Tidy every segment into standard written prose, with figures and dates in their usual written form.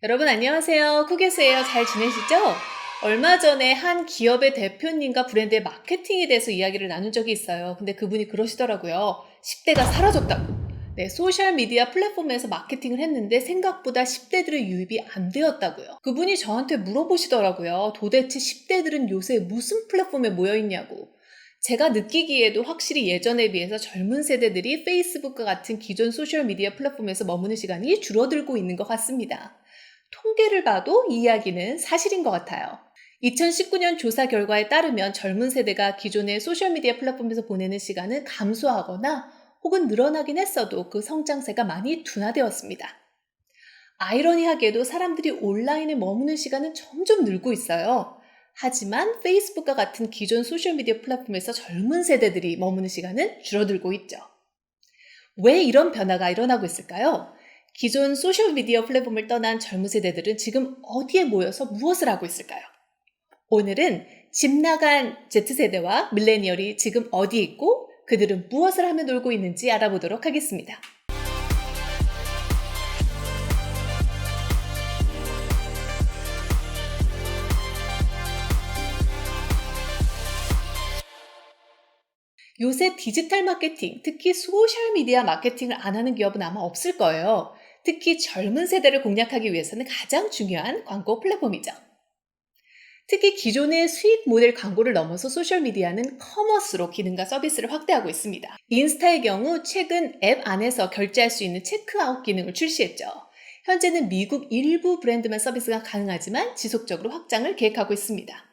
여러분 안녕하세요. 쿠게스예요. 잘 지내시죠? 얼마 전에 한 기업의 대표님과 브랜드의 마케팅에 대해서 이야기를 나눈 적이 있어요. 근데 그분이 그러시더라고요. 10대가 사라졌다고. 네, 소셜미디어 플랫폼에서 마케팅을 했는데 생각보다 10대들의 유입이 안 되었다고요. 그분이 저한테 물어보시더라고요. 도대체 10대들은 요새 무슨 플랫폼에 모여있냐고. 제가 느끼기에도 확실히 예전에 비해서 젊은 세대들이 페이스북과 같은 기존 소셜미디어 플랫폼에서 머무는 시간이 줄어들고 있는 것 같습니다. 통계를 봐도 이 이야기는 사실인 것 같아요. 2019년 조사 결과에 따르면 젊은 세대가 기존의 소셜미디어 플랫폼에서 보내는 시간은 감소하거나 혹은 늘어나긴 했어도 그 성장세가 많이 둔화되었습니다. 아이러니하게도 사람들이 온라인에 머무는 시간은 점점 늘고 있어요. 하지만 페이스북과 같은 기존 소셜미디어 플랫폼에서 젊은 세대들이 머무는 시간은 줄어들고 있죠. 왜 이런 변화가 일어나고 있을까요? 기존 소셜미디어 플랫폼을 떠난 젊은 세대들은 지금 어디에 모여서 무엇을 하고 있을까요? 오늘은 집 나간 Z세대와 밀레니얼이 지금 어디에 있고 그들은 무엇을 하며 놀고 있는지 알아보도록 하겠습니다. 요새 디지털 마케팅, 특히 소셜미디어 마케팅을 안 하는 기업은 아마 없을 거예요. 특히 젊은 세대를 공략하기 위해서는 가장 중요한 광고 플랫폼이죠. 특히 기존의 수익 모델 광고를 넘어서 소셜미디어는 커머스로 기능과 서비스를 확대하고 있습니다. 인스타의 경우 최근 앱 안에서 결제할 수 있는 체크아웃 기능을 출시했죠. 현재는 미국 일부 브랜드만 서비스가 가능하지만 지속적으로 확장을 계획하고 있습니다.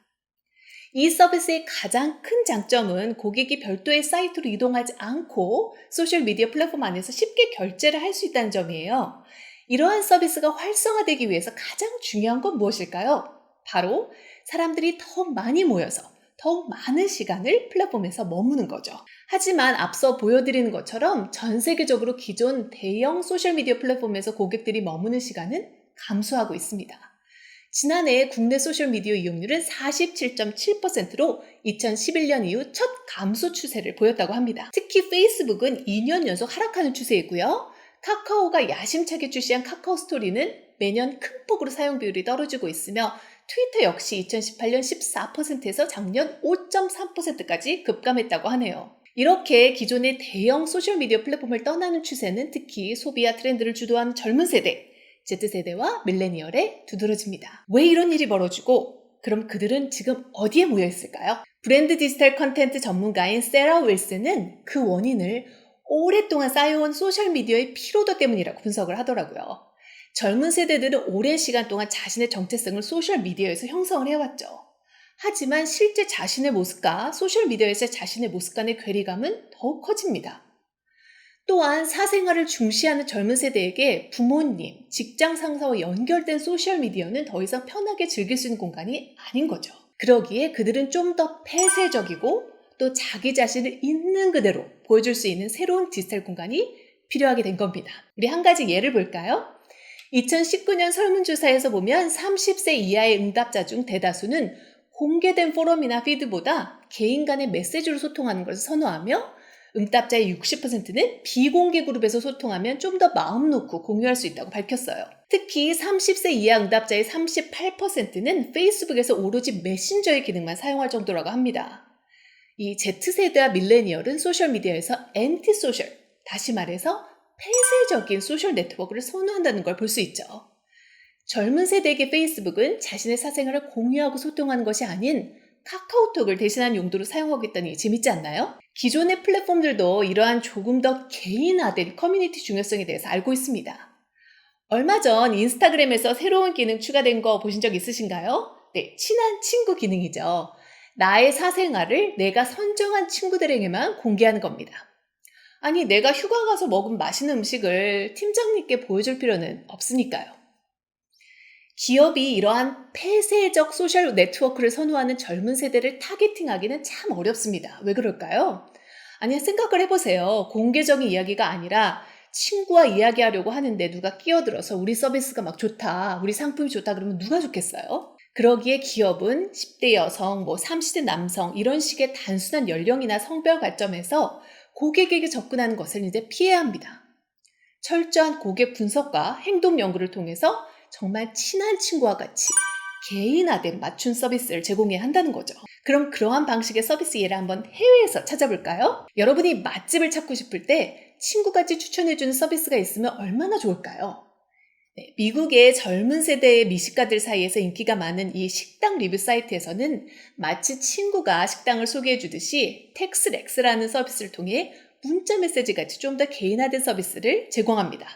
이 서비스의 가장 큰 장점은 고객이 별도의 사이트로 이동하지 않고 소셜미디어 플랫폼 안에서 쉽게 결제를 할 수 있다는 점이에요. 이러한 서비스가 활성화되기 위해서 가장 중요한 건 무엇일까요? 바로 사람들이 더욱 많이 모여서 더욱 많은 시간을 플랫폼에서 머무는 거죠. 하지만 앞서 보여드리는 것처럼 전 세계적으로 기존 대형 소셜미디어 플랫폼에서 고객들이 머무는 시간은 감소하고 있습니다. 지난해 국내 소셜미디어 이용률은 47.7%로 2011년 이후 첫 감소 추세를 보였다고 합니다. 특히 페이스북은 2년 연속 하락하는 추세이고요. 카카오가 야심차게 출시한 카카오 스토리는 매년 큰 폭으로 사용 비율이 떨어지고 있으며 트위터 역시 2018년 14%에서 작년 5.3%까지 급감했다고 하네요. 이렇게 기존의 대형 소셜미디어 플랫폼을 떠나는 추세는 특히 소비와 트렌드를 주도하는 젊은 세대, Z세대와 밀레니얼에 두드러집니다. 왜 이런 일이 벌어지고 그럼 그들은 지금 어디에 모여 있을까요? 브랜드 디지털 컨텐츠 전문가인 세라 윌슨은 그 원인을 오랫동안 쌓여온 소셜미디어의 피로도 때문이라고 분석을 하더라고요. 젊은 세대들은 오랜 시간 동안 자신의 정체성을 소셜미디어에서 형성을 해왔죠. 하지만 실제 자신의 모습과 소셜미디어에서 자신의 모습 간의 괴리감은 더욱 커집니다. 또한 사생활을 중시하는 젊은 세대에게 부모님, 직장 상사와 연결된 소셜미디어는 더 이상 편하게 즐길 수 있는 공간이 아닌 거죠. 그러기에 그들은 좀 더 폐쇄적이고 또 자기 자신을 있는 그대로 보여줄 수 있는 새로운 디지털 공간이 필요하게 된 겁니다. 우리 한 가지 예를 볼까요? 2019년 설문조사에서 보면 30세 이하의 응답자 중 대다수는 공개된 포럼이나 피드보다 개인 간의 메시지로 소통하는 것을 선호하며 응답자의 60%는 비공개 그룹에서 소통하면 좀 더 마음 놓고 공유할 수 있다고 밝혔어요. 특히 30세 이하 응답자의 38%는 페이스북에서 오로지 메신저의 기능만 사용할 정도라고 합니다. 이 Z세대와 밀레니얼은 소셜미디어에서 엔티소셜, 다시 말해서 폐쇄적인 소셜 네트워크를 선호한다는 걸 볼 수 있죠. 젊은 세대에게 페이스북은 자신의 사생활을 공유하고 소통하는 것이 아닌 카카오톡을 대신한 용도로 사용하고 있다니 재밌지 않나요? 기존의 플랫폼들도 이러한 조금 더 개인화된 커뮤니티 중요성에 대해서 알고 있습니다. 얼마 전 인스타그램에서 새로운 기능 추가된 거 보신 적 있으신가요? 네, 친한 친구 기능이죠. 나의 사생활을 내가 선정한 친구들에게만 공개하는 겁니다. 아니, 내가 휴가 가서 먹은 맛있는 음식을 팀장님께 보여줄 필요는 없으니까요. 기업이 이러한 폐쇄적 소셜 네트워크를 선호하는 젊은 세대를 타겟팅하기는 참 어렵습니다. 왜 그럴까요? 아니, 생각을 해보세요. 공개적인 이야기가 아니라 친구와 이야기하려고 하는데 누가 끼어들어서 우리 서비스가 막 좋다, 우리 상품이 좋다 그러면 누가 좋겠어요? 그러기에 기업은 10대 여성, 30대 남성 이런 식의 단순한 연령이나 성별 관점에서 고객에게 접근하는 것을 이제 피해야 합니다. 철저한 고객 분석과 행동 연구를 통해서 정말 친한 친구와 같이 개인화된 맞춤 서비스를 제공해야 한다는 거죠. 그럼 그러한 방식의 서비스 예를 한번 해외에서 찾아볼까요? 여러분이 맛집을 찾고 싶을 때 친구같이 추천해주는 서비스가 있으면 얼마나 좋을까요? 네, 미국의 젊은 세대의 미식가들 사이에서 인기가 많은 이 식당 리뷰 사이트에서는 마치 친구가 식당을 소개해 주듯이 텍스렉스라는 서비스를 통해 문자 메시지 같이 좀 더 개인화된 서비스를 제공합니다.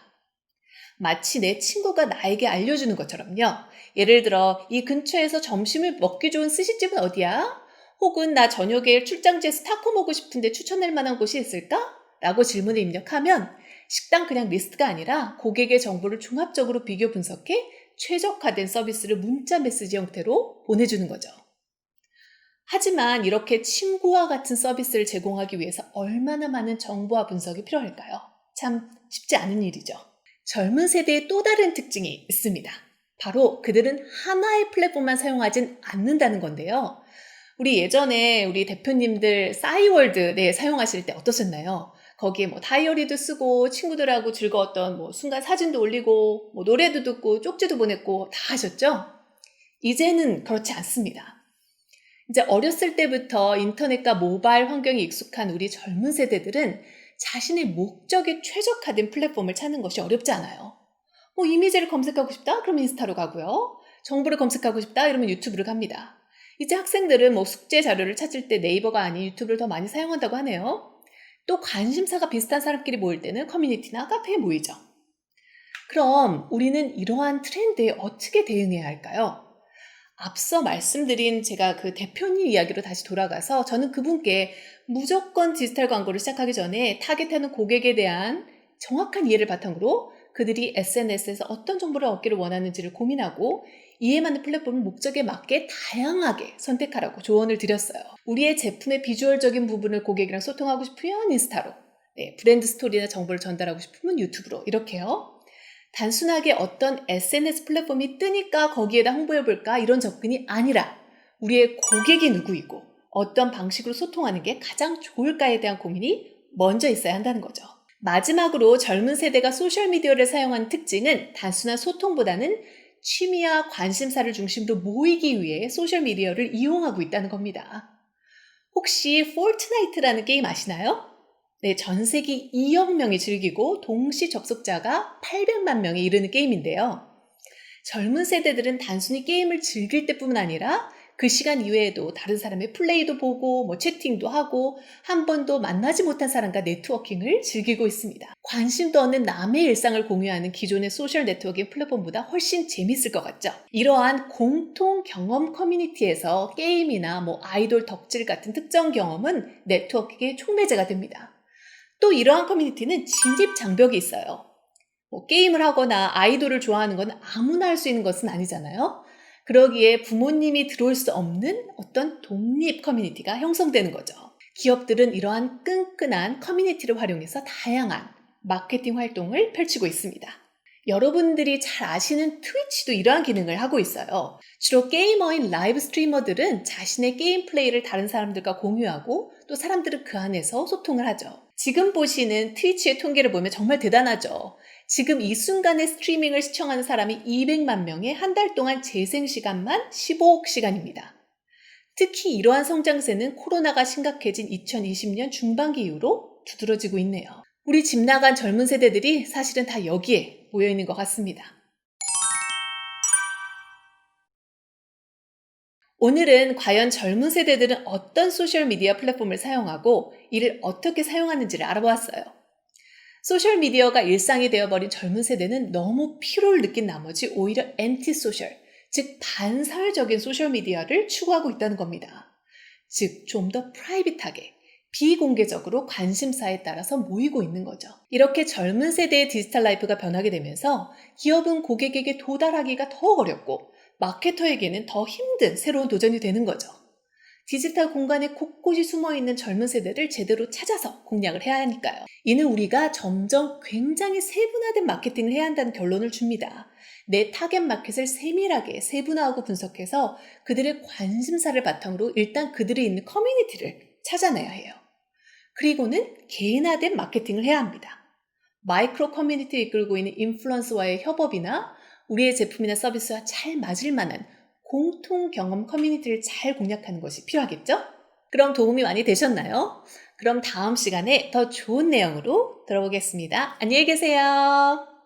마치 내 친구가 나에게 알려주는 것처럼요. 예를 들어 이 근처에서 점심을 먹기 좋은 스시집은 어디야? 혹은 나 저녁에 출장지에서 타코 먹고 싶은데 추천할 만한 곳이 있을까? 라고 질문을 입력하면 식당 그냥 리스트가 아니라 고객의 정보를 종합적으로 비교 분석해 최적화된 서비스를 문자 메시지 형태로 보내주는 거죠. 하지만 이렇게 친구와 같은 서비스를 제공하기 위해서 얼마나 많은 정보와 분석이 필요할까요? 참 쉽지 않은 일이죠. 젊은 세대의 또 다른 특징이 있습니다. 바로 그들은 하나의 플랫폼만 사용하진 않는다는 건데요. 우리 예전에 우리 대표님들 싸이월드 사용하실 때 어떠셨나요? 거기에 뭐 다이어리도 쓰고 친구들하고 즐거웠던 뭐 순간 사진도 올리고 뭐 노래도 듣고 쪽지도 보냈고 다 하셨죠? 이제는 그렇지 않습니다. 이제 어렸을 때부터 인터넷과 모바일 환경에 익숙한 우리 젊은 세대들은 자신의 목적에 최적화된 플랫폼을 찾는 것이 어렵지 않아요. 뭐 이미지를 검색하고 싶다? 그럼 인스타로 가고요. 정보를 검색하고 싶다? 이러면 유튜브를 갑니다. 이제 학생들은 뭐 숙제 자료를 찾을 때 네이버가 아닌 유튜브를 더 많이 사용한다고 하네요. 또 관심사가 비슷한 사람끼리 모일 때는 커뮤니티나 카페에 모이죠. 그럼 우리는 이러한 트렌드에 어떻게 대응해야 할까요? 앞서 말씀드린 제가 그 대표님 이야기로 다시 돌아가서 저는 그분께 무조건 디지털 광고를 시작하기 전에 타겟하는 고객에 대한 정확한 이해를 바탕으로 그들이 SNS에서 어떤 정보를 얻기를 원하는지를 고민하고 이에 맞는 플랫폼을 목적에 맞게 다양하게 선택하라고 조언을 드렸어요. 우리의 제품의 비주얼적인 부분을 고객이랑 소통하고 싶으면 인스타로, 브랜드 스토리나 정보를 전달하고 싶으면 유튜브로 이렇게요. 단순하게 어떤 SNS 플랫폼이 뜨니까 거기에다 홍보해볼까 이런 접근이 아니라 우리의 고객이 누구이고 어떤 방식으로 소통하는 게 가장 좋을까에 대한 고민이 먼저 있어야 한다는 거죠. 마지막으로 젊은 세대가 소셜미디어를 사용하는 특징은 단순한 소통보다는 취미와 관심사를 중심으로 모이기 위해 소셜미디어를 이용하고 있다는 겁니다. 혹시 포트나이트라는 게임 아시나요? 네, 전 세계 2억 명이 즐기고 동시 접속자가 800만 명에 이르는 게임인데요. 젊은 세대들은 단순히 게임을 즐길 때뿐만 아니라 그 시간 이외에도 다른 사람의 플레이도 보고 뭐 채팅도 하고 한 번도 만나지 못한 사람과 네트워킹을 즐기고 있습니다. 관심도 없는 남의 일상을 공유하는 기존의 소셜 네트워킹 플랫폼보다 훨씬 재밌을 것 같죠? 이러한 공통 경험 커뮤니티에서 게임이나 뭐 아이돌 덕질 같은 특정 경험은 네트워킹의 촉매제가 됩니다. 또 이러한 커뮤니티는 진입 장벽이 있어요. 뭐 게임을 하거나 아이돌을 좋아하는 건 아무나 할 수 있는 것은 아니잖아요. 그러기에 부모님이 들어올 수 없는 어떤 독립 커뮤니티가 형성되는 거죠. 기업들은 이러한 끈끈한 커뮤니티를 활용해서 다양한 마케팅 활동을 펼치고 있습니다. 여러분들이 잘 아시는 트위치도 이러한 기능을 하고 있어요. 주로 게이머인 라이브 스트리머들은 자신의 게임 플레이를 다른 사람들과 공유하고 또 사람들은 그 안에서 소통을 하죠. 지금 보시는 트위치의 통계를 보면 정말 대단하죠. 지금 이 순간에 스트리밍을 시청하는 사람이 200만 명에 한 달 동안 재생 시간만 15억 시간입니다. 특히 이러한 성장세는 코로나가 심각해진 2020년 중반기 이후로 두드러지고 있네요. 우리 집 나간 젊은 세대들이 사실은 다 여기에 모여 있는 것 같습니다. 오늘은 과연 젊은 세대들은 어떤 소셜미디어 플랫폼을 사용하고 이를 어떻게 사용하는지를 알아보았어요. 소셜미디어가 일상이 되어버린 젊은 세대는 너무 피로를 느낀 나머지 오히려 엔티소셜, 즉 반사회적인 소셜미디어를 추구하고 있다는 겁니다. 즉 좀 더 프라이빗하게, 비공개적으로 관심사에 따라서 모이고 있는 거죠. 이렇게 젊은 세대의 디지털 라이프가 변하게 되면서 기업은 고객에게 도달하기가 더 어렵고 마케터에게는 더 힘든 새로운 도전이 되는 거죠. 디지털 공간에 곳곳이 숨어있는 젊은 세대를 제대로 찾아서 공략을 해야 하니까요. 이는 우리가 점점 굉장히 세분화된 마케팅을 해야 한다는 결론을 줍니다. 내 타겟 마켓을 세밀하게 세분화하고 분석해서 그들의 관심사를 바탕으로 일단 그들이 있는 커뮤니티를 찾아내야 해요. 그리고는 개인화된 마케팅을 해야 합니다. 마이크로 커뮤니티를 이끌고 있는 인플루언서와의 협업이나 우리의 제품이나 서비스와 잘 맞을 만한 공통 경험 커뮤니티를 잘 공략하는 것이 필요하겠죠? 그럼 도움이 많이 되셨나요? 그럼 다음 시간에 더 좋은 내용으로 들어보겠습니다. 안녕히 계세요.